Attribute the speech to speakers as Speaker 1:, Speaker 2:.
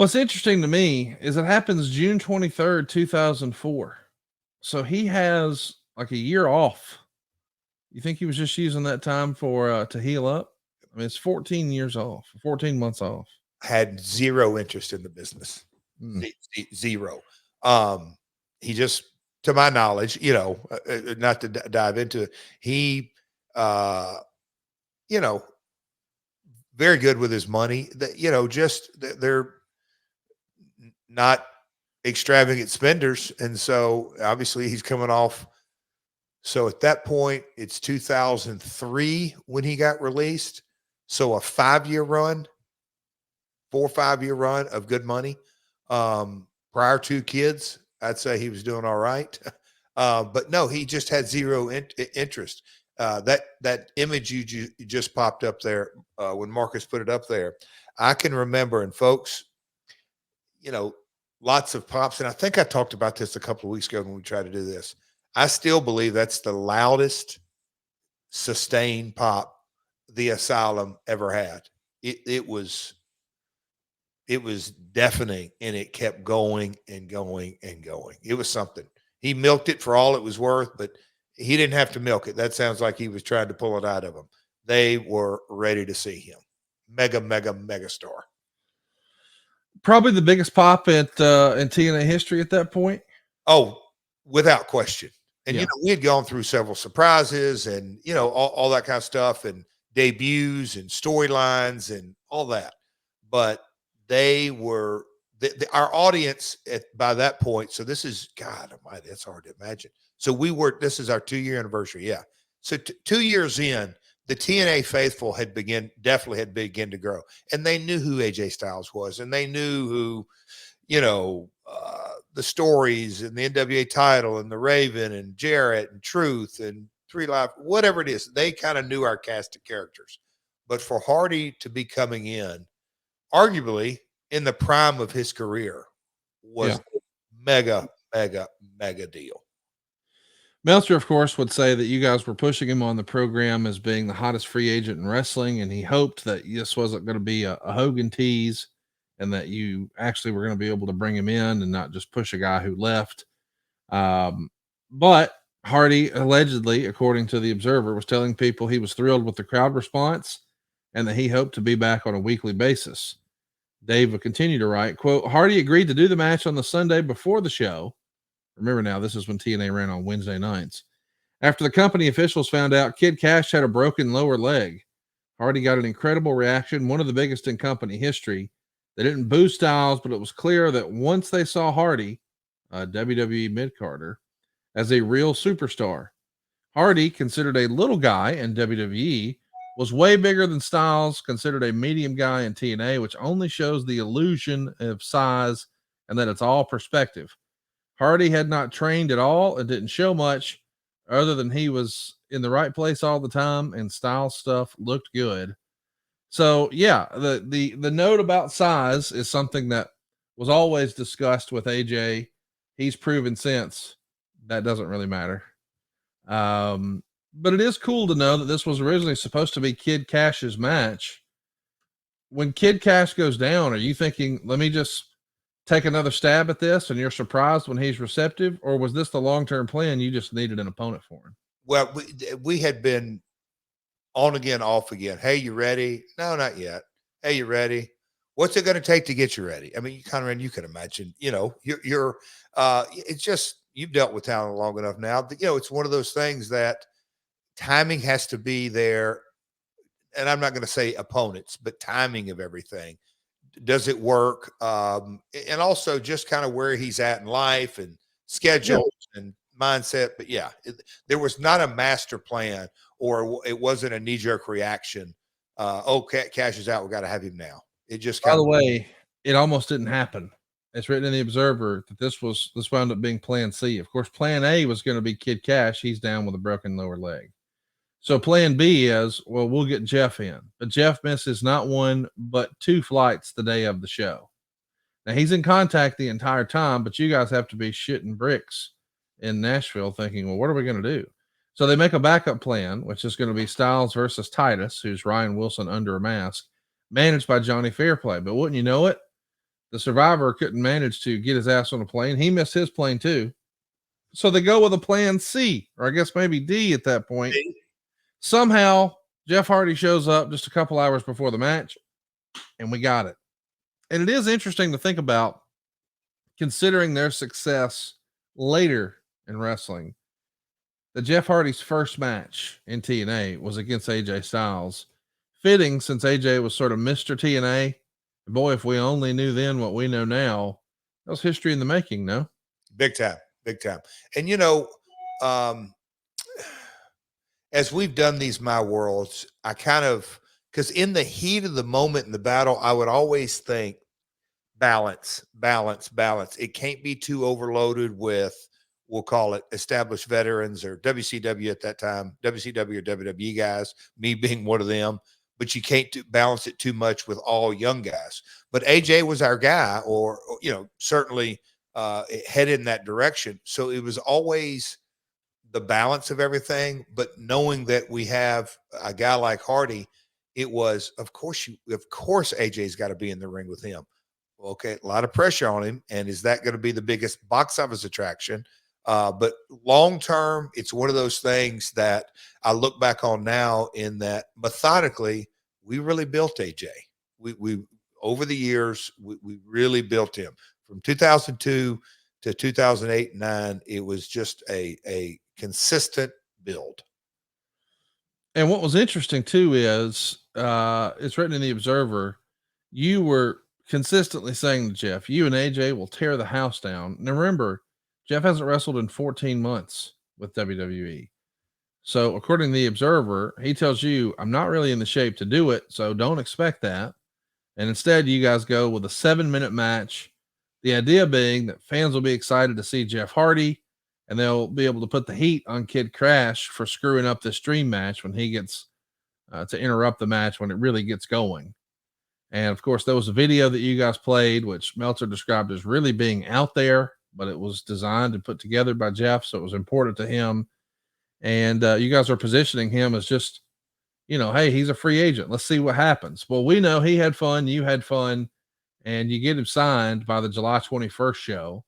Speaker 1: What's interesting to me is it happens June 23rd, 2004. So he has like a year off. You think he was just using that time for to heal up? I mean, it's 14 years off, 14 months off.
Speaker 2: Had zero interest in the business.
Speaker 1: Mm.
Speaker 2: Zero. He just, to my knowledge, not to dive into it, he, you know, very good with his money. That they're not extravagant spenders, and so obviously he's coming off. So at that point, it's 2003 when he got released. So a 5-year run, 4 or 5-year run of good money. Prior to kids, I'd say he was doing all right. But no, he just had zero interest. That image you just popped up there when Marcus put it up there, I can remember. And folks, lots of pops. And I think I talked about this a couple of weeks ago when we tried to do this. I still believe that's the loudest sustained pop the Asylum ever had. It was deafening, and it kept going and going and going. It was something. He milked it for all it was worth, but he didn't have to milk it. That sounds like he was trying to pull it out of him. They were ready to see him. Mega star.
Speaker 1: Probably the biggest pop in TNA history at that point.
Speaker 2: Oh, without question. And, we had gone through several surprises and, all that kind of stuff, and debuts and storylines and all that. But they were our audience by that point. So this is, God Almighty, it's hard to imagine. So this is our 2-year anniversary. Yeah. So 2 years in, the TNA faithful definitely had begun to grow, and they knew who AJ Styles was, and they knew who, the stories and the NWA title and the Raven and Jarrett and Truth and 3 Live, whatever it is, they kind of knew our cast of characters. But for Hardy to be coming in, arguably in the prime of his career, was mega deal.
Speaker 1: Meltzer, of course, would say that you guys were pushing him on the program as being the hottest free agent in wrestling, and he hoped that this wasn't going to be a Hogan tease, and that you actually were going to be able to bring him in and not just push a guy who left. But Hardy allegedly, according to the Observer, was telling people he was thrilled with the crowd response and that he hoped to be back on a weekly basis. Dave would continue to write, quote, Hardy agreed to do the match on the Sunday before the show. Remember now, this is when TNA ran on Wednesday nights. After the company officials found out Kid Cash had a broken lower leg, Hardy got an incredible reaction, one of the biggest in company history. They didn't boo Styles, but it was clear that once they saw Hardy, WWE mid-carder, as a real superstar. Hardy, considered a little guy in WWE, was way bigger than Styles, considered a medium guy in TNA, which only shows the illusion of size and that it's all perspective. Hardy had not trained at all and didn't show much other than he was in the right place all the time, and Styles stuff looked good. So yeah, the note about size is something that was always discussed with AJ. He's proven since that doesn't really matter. But it is cool to know that this was originally supposed to be Kid Cash's match. When Kid Cash goes down, are you thinking, let me just take another stab at this, and you're surprised when he's receptive? Or was this the long-term plan? You just needed an opponent for him?
Speaker 2: Well, we had been on again, off again. Hey, you ready? No, not yet. Hey, you ready? What's it going to take to get you ready? I mean, Conrad, you can imagine, it's just, you've dealt with talent long enough now that, it's one of those things that timing has to be there. And I'm not going to say opponents, but timing of everything. Does it work? And also just kind of where he's at in life and schedules and mindset. But there was not a master plan, or it wasn't a knee-jerk reaction. Cash is out, we got to have him now. It just
Speaker 1: by the way, it almost didn't happen. It's written in the Observer that this wound up being Plan C. Of course, Plan A was going to be Kid Cash. He's down with a broken lower leg. So Plan B is, well, we'll get Jeff in. But Jeff misses not one, but 2 flights the day of the show. Now, he's in contact the entire time, but you guys have to be shitting bricks in Nashville thinking, well, what are we going to do? So they make a backup plan, which is going to be Styles versus Titus, who's Ryan Wilson under a mask, managed by Johnny Fairplay. But wouldn't you know it, The survivor couldn't manage to get his ass on a plane. He missed his plane too. So they go with a plan C, or I guess maybe D at that point. Somehow, Jeff Hardy shows up just a couple hours before the match, and we got it. And it is interesting to think about, considering their success later in wrestling, that Jeff Hardy's first match in TNA was against AJ Styles. Fitting, since AJ was sort of Mr. TNA. Boy, if we only knew then what we know now, that was history in the making, no?
Speaker 2: Big time, big time. And, as we've done these My Worlds, I kind of, because in the heat of the moment in the battle, I would always think balance. It can't be too overloaded with, we'll call it established veterans or WCW at that time, WCW or WWE guys, me being one of them. But you can't balance it too much with all young guys. But AJ was our guy, or certainly headed in that direction. So it was always the balance of everything. But knowing that we have a guy like Hardy, it was, of course AJ's got to be in the ring with him. Okay, a lot of pressure on him, and is that going to be the biggest box office attraction? But long term, it's one of those things that I look back on now, in that methodically we really built AJ. We over the years we really built him from 2002 to 2008 and 9. It was just a consistent build.
Speaker 1: And what was interesting too is it's written in the Observer. You were consistently saying to Jeff, you and AJ will tear the house down. Now remember, Jeff hasn't wrestled in 14 months with WWE. So according to the Observer, he tells you, I'm not really in the shape to do it, so don't expect that. And instead, you guys go with a 7-minute match. The idea being that fans will be excited to see Jeff Hardy, and they'll be able to put the heat on Kid Crash for screwing up this dream match when he gets to interrupt the match when it really gets going. And of course, there was a video that you guys played, which Meltzer described as really being out there, but it was designed and put together by Jeff, so it was important to him. And you guys are positioning him as just, hey, he's a free agent. Let's see what happens. Well, we know he had fun, you had fun, and you get him signed by the July 21st show.